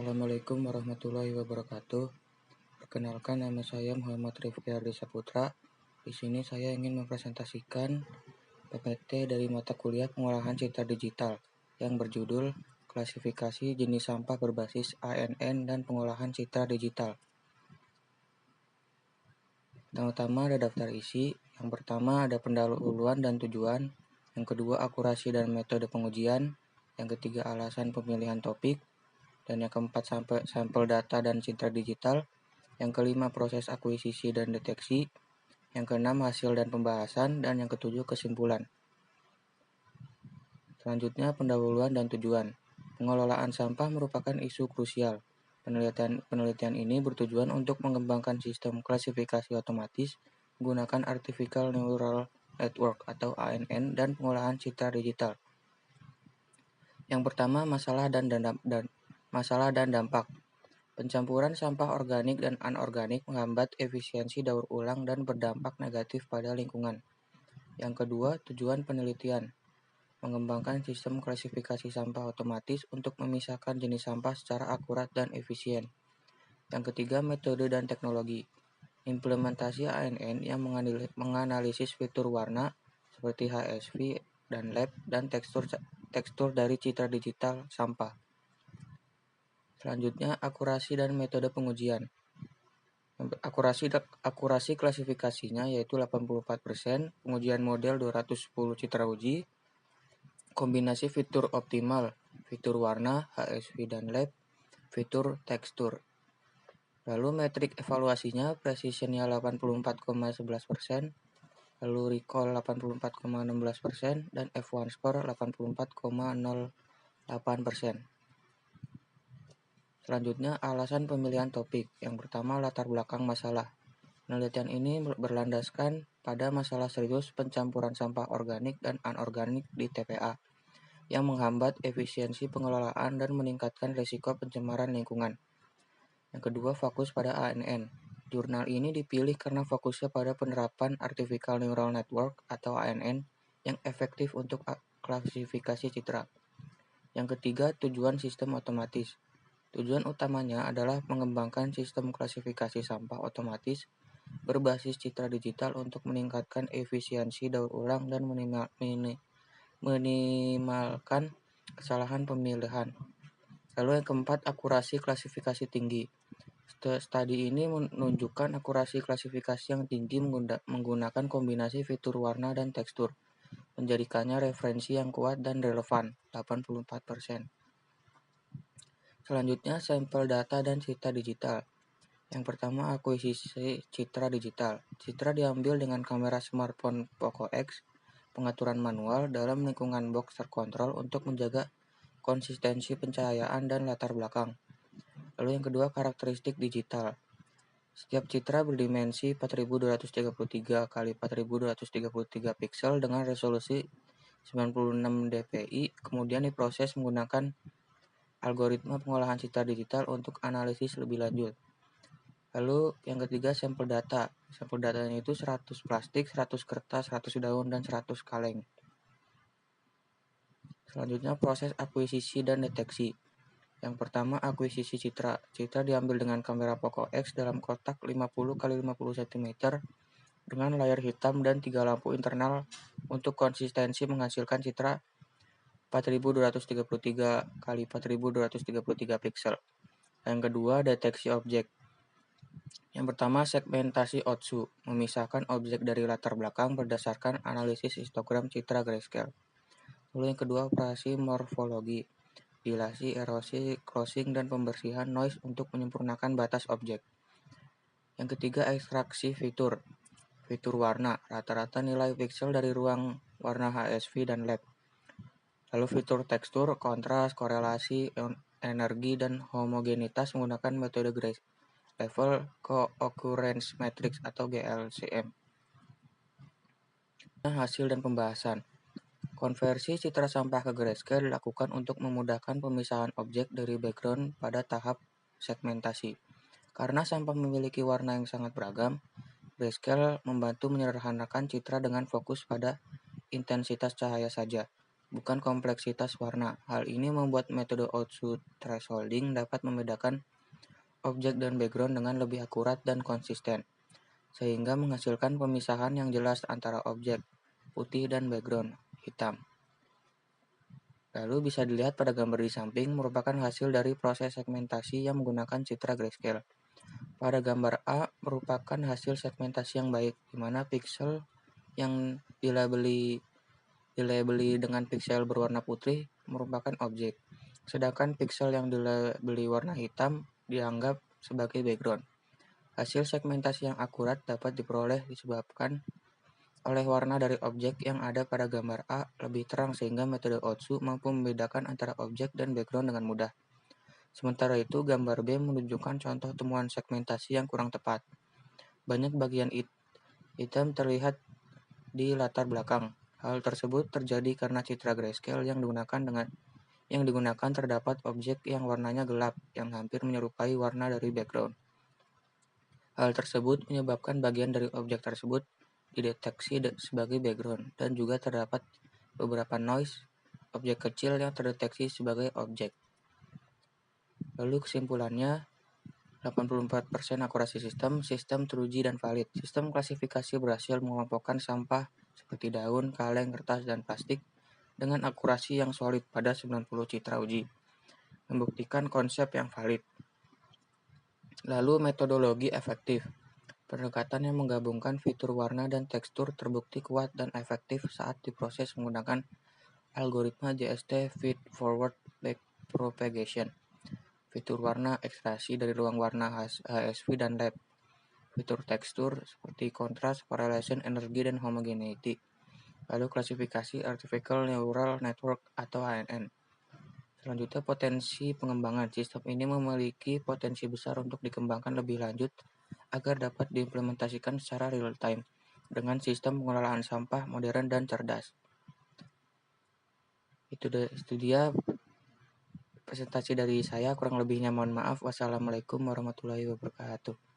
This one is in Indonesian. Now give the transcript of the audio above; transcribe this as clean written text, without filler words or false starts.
Assalamualaikum warahmatullahi wabarakatuh. Perkenalkan, nama saya Muhammad Rifki Ardi Saputra. Di sini saya ingin mempresentasikan PPT dari mata kuliah Pengolahan Citra Digital yang berjudul Klasifikasi Jenis Sampah Berbasis ANN dan Pengolahan Citra Digital. Pertama-tama ada daftar isi. Yang pertama ada pendahuluan dan tujuan. Yang kedua akurasi dan metode pengujian. Yang ketiga alasan pemilihan topik. Dan yang keempat sampel data dan citra digital. Yang kelima proses akuisisi dan deteksi. Yang keenam hasil dan pembahasan. Dan yang ketujuh kesimpulan. Selanjutnya pendahuluan dan tujuan. Pengelolaan sampah merupakan isu krusial. Penelitian ini bertujuan untuk mengembangkan sistem klasifikasi otomatis menggunakan Artificial Neural Network atau ANN dan pengolahan citra digital. Yang pertama masalah dan dampak. Pencampuran sampah organik dan anorganik menghambat efisiensi daur ulang dan berdampak negatif pada lingkungan. Yang kedua, tujuan penelitian. Mengembangkan sistem klasifikasi sampah otomatis untuk memisahkan jenis sampah secara akurat dan efisien. Yang ketiga, metode dan teknologi. Implementasi ANN yang menganalisis fitur warna seperti HSV dan lab dan tekstur dari citra digital sampah. Selanjutnya, akurasi dan metode pengujian. Akurasi klasifikasinya yaitu 84%, pengujian model 210 citra uji, kombinasi fitur optimal, fitur warna, HSV dan lab, fitur tekstur. Lalu metrik evaluasinya, precisionnya 84,11%, lalu recall 84,16%, dan F1 score 84,08%. Selanjutnya, alasan pemilihan topik. Yang pertama, latar belakang masalah. Penelitian ini berlandaskan pada masalah serius pencampuran sampah organik dan anorganik di TPA yang menghambat efisiensi pengelolaan dan meningkatkan risiko pencemaran lingkungan. Yang kedua, fokus pada ANN. Jurnal ini dipilih karena fokusnya pada penerapan Artificial Neural Network atau ANN yang efektif untuk klasifikasi citra. Yang ketiga, tujuan sistem otomatis. Tujuan utamanya adalah mengembangkan sistem klasifikasi sampah otomatis berbasis citra digital untuk meningkatkan efisiensi daur ulang dan minimalkan kesalahan pemilihan. Lalu yang keempat, akurasi klasifikasi tinggi. Studi ini menunjukkan akurasi klasifikasi yang tinggi menggunakan kombinasi fitur warna dan tekstur, menjadikannya referensi yang kuat dan relevan, 84%. Selanjutnya, sampel data dan citra digital. Yang pertama, akuisisi citra digital. Citra diambil dengan kamera smartphone Poco X, pengaturan manual dalam lingkungan box terkontrol untuk menjaga konsistensi pencahayaan dan latar belakang. Lalu yang kedua, karakteristik digital. Setiap citra berdimensi 4233 x 4233 pixel dengan resolusi 96 dpi, kemudian diproses menggunakan algoritma pengolahan citra digital untuk analisis lebih lanjut. Lalu yang ketiga, sampel data. Sampel datanya itu 100 plastik, 100 kertas, 100 daun, dan 100 kaleng. Selanjutnya proses akuisisi dan deteksi. Yang pertama, akuisisi citra. Citra diambil dengan kamera Poco X dalam kotak 50 x 50 cm dengan layar hitam dan 3 lampu internal untuk konsistensi menghasilkan citra 4233 x 4233 pixel. Yang kedua, deteksi objek. Yang pertama, segmentasi Otsu, memisahkan objek dari latar belakang berdasarkan analisis histogram citra grayscale. Lalu yang kedua, operasi morfologi, dilasi, erosi, crossing, dan pembersihan noise untuk menyempurnakan batas objek. Yang ketiga, ekstraksi fitur warna, rata-rata nilai pixel dari ruang warna HSV dan lab. Lalu fitur tekstur, kontras, korelasi, energi, dan homogenitas menggunakan metode Grace Level Co-Occurrence Matrix atau GLCM. Hasil dan pembahasan. Konversi citra sampah ke grayscale dilakukan untuk memudahkan pemisahan objek dari background pada tahap segmentasi. Karena sampah memiliki warna yang sangat beragam, grayscale membantu menyederhanakan citra dengan fokus pada intensitas cahaya saja. bukan kompleksitas warna. Hal ini membuat metode output thresholding dapat membedakan objek dan background dengan lebih akurat dan konsisten, sehingga menghasilkan pemisahan yang jelas antara objek putih dan background hitam. Lalu bisa dilihat pada gambar di samping merupakan hasil dari proses segmentasi yang menggunakan citra grayscale. Pada gambar A merupakan hasil segmentasi yang baik, di mana piksel yang dilabeli dengan piksel berwarna putih merupakan objek, sedangkan piksel yang dilabeli warna hitam dianggap sebagai background. Hasil segmentasi yang akurat dapat diperoleh disebabkan oleh warna dari objek yang ada pada gambar A lebih terang sehingga metode Otsu mampu membedakan antara objek dan background dengan mudah. Sementara itu, gambar B menunjukkan contoh temuan segmentasi yang kurang tepat. Banyak bagian hitam terlihat di latar belakang. Hal tersebut terjadi karena citra grayscale yang digunakan terdapat objek yang warnanya gelap yang hampir menyerupai warna dari background. Hal tersebut menyebabkan bagian dari objek tersebut dideteksi sebagai background dan juga terdapat beberapa noise objek kecil yang terdeteksi sebagai objek. Lalu kesimpulannya, 84% akurasi sistem teruji dan valid. Sistem klasifikasi berhasil mengelompokkan sampah seperti daun, kaleng, kertas, dan plastik dengan akurasi yang solid pada 90 citra uji, membuktikan konsep yang valid. Lalu metodologi efektif. Pendekatan yang menggabungkan fitur warna dan tekstur terbukti kuat dan efektif saat diproses menggunakan algoritma JST Feed Forward Backpropagation. Fitur warna ekstraksi dari ruang warna HSV dan lab. Fitur tekstur seperti kontras, correlation, energi, dan homogeneity. Lalu klasifikasi Artificial Neural Network atau ANN. Selanjutnya potensi pengembangan. Sistem ini memiliki potensi besar untuk dikembangkan lebih lanjut agar dapat diimplementasikan secara real-time dengan sistem pengelolaan sampah modern dan cerdas. Itu dia presentasi dari saya, kurang lebihnya mohon maaf. Wassalamualaikum warahmatullahi wabarakatuh.